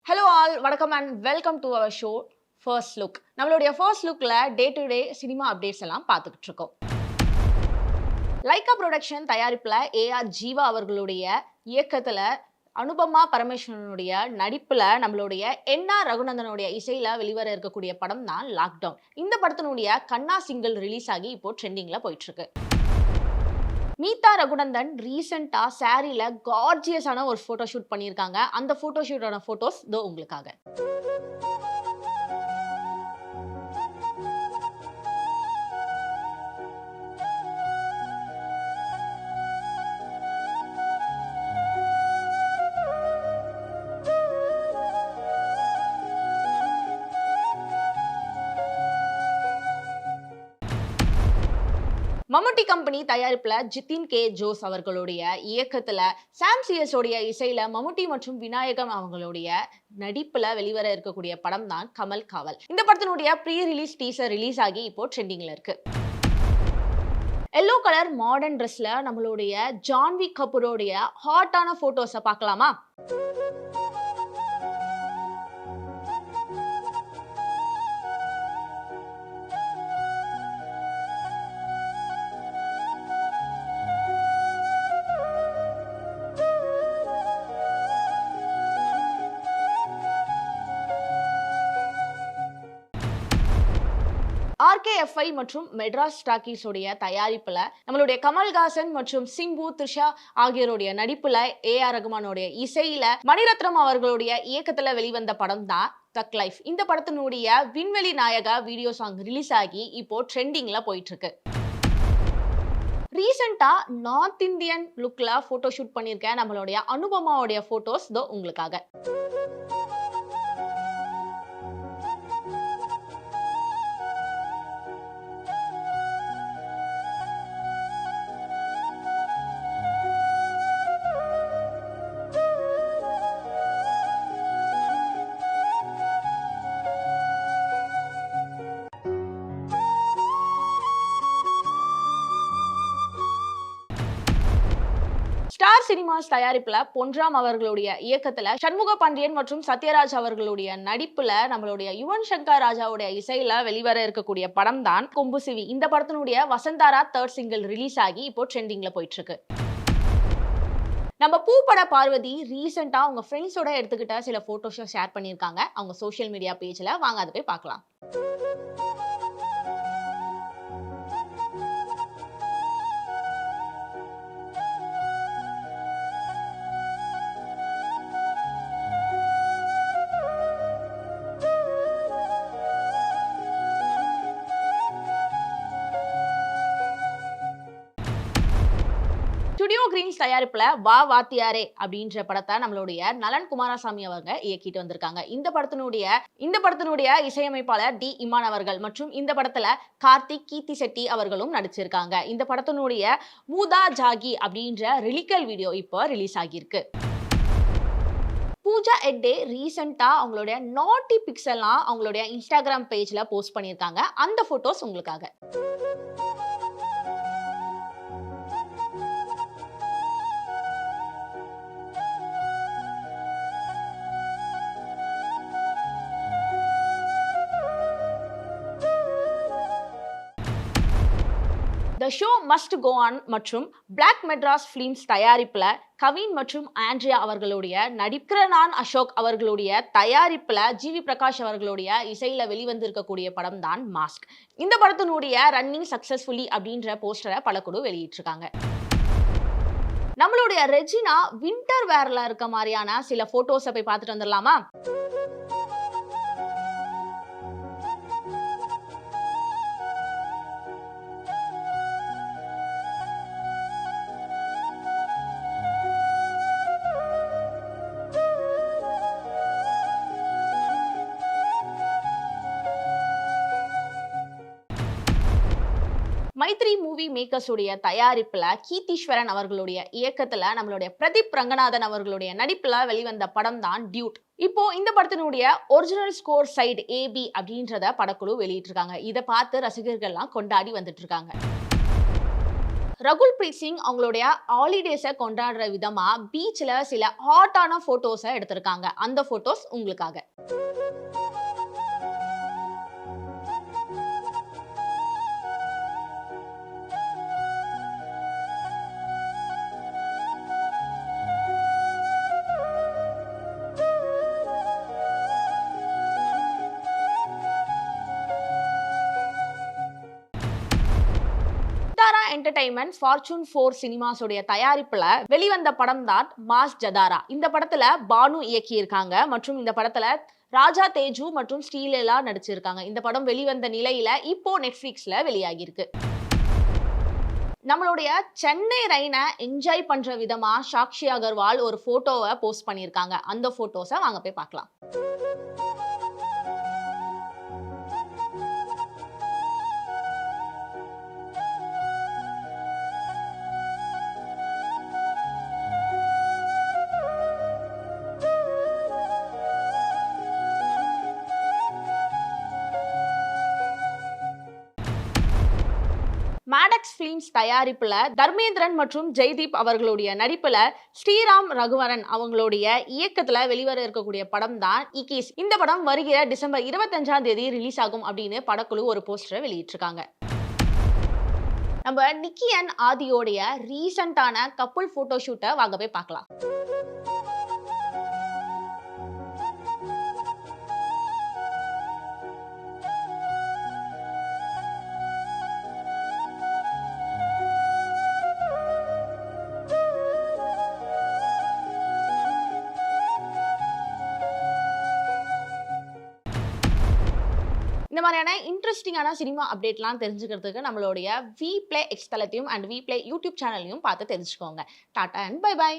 Hello all வணக்கம் and welcome to our show first look. நம்மளுடைய first லுக்ல day to day cinema updates எல்லாம் பார்த்துக்கிட்டு இருக்கோம். லைகா ப்ரொடக்ஷன் தயாரிப்புல ஏஆர் ஜீவா அவர்களுடைய இயக்கத்துல அனுபமா பரமேஸ்வரனுடைய நடிப்புல நம்மளுடைய என்ஆர் ரகுநந்தனுடைய இசையில வெளிவர இருக்கக்கூடிய படம் தான் லாக்டவுன். இந்த படத்தினுடைய கண்ணா சிங்கிள் ரிலீஸ் ஆகி இப்போ ட்ரெண்டிங்ல போயிட்டு இருக்கு. மீதா ரகுநந்தன் ரீசெண்டா சாரியில கார்ஜியஸான ஒரு போட்டோ ஷூட் பண்ணியிருக்காங்க. அந்த போட்டோ ஷூட்டான போட்டோஸ் இதோ உங்களுக்காக. மம்முட்டி கம்பெனி தயாரிப்புல ஜித்தின் கே ஜோஸ் அவர்களுடைய இயக்கத்துல சாம் சிஎஸ் உடைய இசையில மம்முட்டி மற்றும் விநாயகம் அவங்களுடைய நடிப்புல வெளிவர இருக்கக்கூடிய படம் தான் கமல் காவல். இந்த படத்தினுடைய ப்ரீ ரிலீஸ் டீசர் ரிலீஸ் ஆகி இப்போ ட்ரெண்டிங்ல இருக்கு. எல்லோ கலர் மாடர்ன் ட்ரெஸ்ல நம்மளுடைய ஜான்வி கபூரோடைய ஹாட்டான போட்டோஸை பார்க்கலாமா? RKFI மற்றும் மெட்ராஸ் டாக்கீஸ் உடைய தயாரிப்புல நம்மளுடைய கமல்ஹாசன் மற்றும் சிம்பு த்ரிஷா ஆகியோருடைய நடிப்புல ஏஆர் ரகுமானுடைய இசையில மணிரத்னம் அவர்களுடைய இயக்கத்துல வெளிவந்த படம் தான் தக் லைஃப். இந்த படத்தினுடைய விண்வெளி நாயகா வீடியோ சாங் ரிலீஸ் ஆகி இப்போ ட்ரெண்டிங்ல போயிட்டு இருக்கு. ரீசெண்டா நார்த் இந்தியன் லுக்ல போட்டோ ஷூட் பண்ணியிருக்கேன் நம்மளுடைய அனுபமாவுடைய போட்டோஸ் இதோ உங்களுக்காக. ஸ்டார் சினிமாஸ் தயாரிப்புல பொன்ராம் அவர்களுடைய இயக்கத்துல சண்முக பாண்டியன் மற்றும் சத்யராஜ் அவர்களுடைய நடிப்புல நம்மளுடைய யுவன் சங்கர் ராஜாவுடைய இசையில வெளிவர இருக்கக்கூடிய படம் தான் கொம்பு சிவி. இந்த படத்தினுடைய வசந்தாரா 3rd சிங்கிள் ரிலீஸ் ஆகி இப்போ ட்ரெண்டிங்ல போயிட்டு இருக்கு. நம்ம பூப்பட பார்வதி ரீசெண்டா அவங்க ஃப்ரெண்ட்ஸோட எடுத்துக்கிட்ட சில போட்டோஸை ஷேர் பண்ணியிருக்காங்க அவங்க சோஷியல் மீடியா பேஜ்ல. வாங்க அதை போய் பார்க்கலாம். ஸ்டுடியோ கிரீன்ஸ் தயாரிப்புல வா வாத்தியாரே அப்படின்ற படத்தை நம்மளுடைய நலன் குமாரசாமி அவங்க இயக்கிட்டு வந்திருக்காங்க. இந்த படத்தினுடைய இசையமைப்பாளர் டி இமான் அவர்கள் மற்றும் இந்த படத்துல கார்த்திக் கீர்த்தி செட்டி அவர்களும் நடிச்சிருக்காங்க. இந்த படத்தினுடைய மூதா ஜாகி அப்படின்ற ரிலிக்கல் வீடியோ இப்போ ரிலீஸ் ஆகியிருக்கு. பூஜா எட்டே ரீசெண்டா அவங்களுடைய நாட்டி பிக்ஸ் எல்லாம் அவங்களுடைய இன்ஸ்டாகிராம் பேஜ்ல போஸ்ட் பண்ணியிருக்காங்க. அந்த போட்டோஸ் உங்களுக்காக. The show must go on மற்றும் பிளாக் மெட்ராஸ் ஃபிலிம்ஸ் தயாரிப்புல கவின் மற்றும் ஆண்ட்ரியா அவர்களுடைய நடிக்கிற நான் அசோக் அவர்களுடைய தயாரிப்புல ஜிவி பிரகாஷ் அவர்களுடைய இசையில வெளிவந்திருக்கக்கூடிய படம் தான் மாஸ்க். இந்த படத்தினுடைய ரன்னிங் சக்சஸ்ஃபுல்லி அப்படின்ற போஸ்டரை பலகுழு வெளியிட்டிருக்காங்க. நம்மளுடைய ரெஜினா வின்டர் வேர்ல இருக்க மாதிரியான சில போட்டோஸை போய் பார்த்துட்டு வந்துடலாமா? மைத்ரி மூவி மேக்கர்ஸ் உடைய தயாரிப்புல கீர்த்தீஸ்வரன் அவர்களுடைய இயக்கத்துல நம்மளுடைய பிரதீப் ரங்கநாதன் அவர்களுடைய நடிப்புல வெளிவந்த படம் தான் டியூட். இப்போ இந்த படத்தினுடைய ஒரிஜினல் ஸ்கோர் சைடு ஏபி அப்படின்றத படக்குழு வெளியிட்டிருக்காங்க. இதை பார்த்து ரசிகர்கள்லாம் கொண்டாடி வந்துட்டு இருக்காங்க. ரகுல் பிரீத் சிங் அவங்களுடைய ஹாலிடேஸை கொண்டாடுற விதமா பீச்ல சில ஹாட்டான போட்டோஸை எடுத்திருக்காங்க. அந்த போட்டோஸ் உங்களுக்காக. சித்தாரா என்டர்டைன்மெண்ட் ஃபார்ச்சூன் 4 சினிமாஸ் உடைய தயாரிப்புல வெளிவந்த படம் தான் மாஸ் ஜதாரா. இந்த படத்துல பானு இயக்கியிருக்காங்க மற்றும் இந்த படத்துல ராஜா தேஜு மற்றும் ஸ்ரீலேலா நடிச்சிருக்காங்க. இந்த படம் வெளிவந்த நிலையில இப்போ நெட்ஃபிளிக்ஸ்ல வெளியாகி இருக்கு. நம்மளுடைய சென்னை ரெயினை என்ஜாய் பண்ற விதமா சாக்ஷி அகர்வால் ஒரு போட்டோவை போஸ்ட் பண்ணியிருக்காங்க. அந்த போட்டோஸை வாங்க போய் பார்க்கலாம். மேடக்ஸ் ஃபிலிம்ஸ் தயாரிப்புல தர்மேந்திரன் மற்றும் ஜெய்தீப் அவர்களுடைய நடிப்புல ஸ்ரீராம் ரகுவரன் அவங்களுடைய இயக்கத்துல வெளிவர இருக்கக்கூடிய படம் தான் இகிஸ். இந்த படம் வருகிற டிசம்பர் 25ஆம் தேதி ரிலீஸ் ஆகும் அப்படின்னு படக்குழு ஒரு போஸ்டரை வெளியிட்டிருக்காங்க. நம்ம நிக்கி அண்ட் ஆதியோடைய ரீசெண்டான கப்புள் போட்டோ ஷூட்டை வாங்க போய் பார்க்கலாம். இந்த மாதிரியான இன்ட்ரெஸ்டிங்கான சினிமா அப்டேட்லாம் தெரிஞ்சுக்கிறதுக்கு நம்மளுடைய வி பிளே எக்ஸ் தளத்தையும் அண்ட் வி பிளே யூடியூப் சேனலையும் பார்த்து தெரிஞ்சுக்கோங்க. Tata and bye by.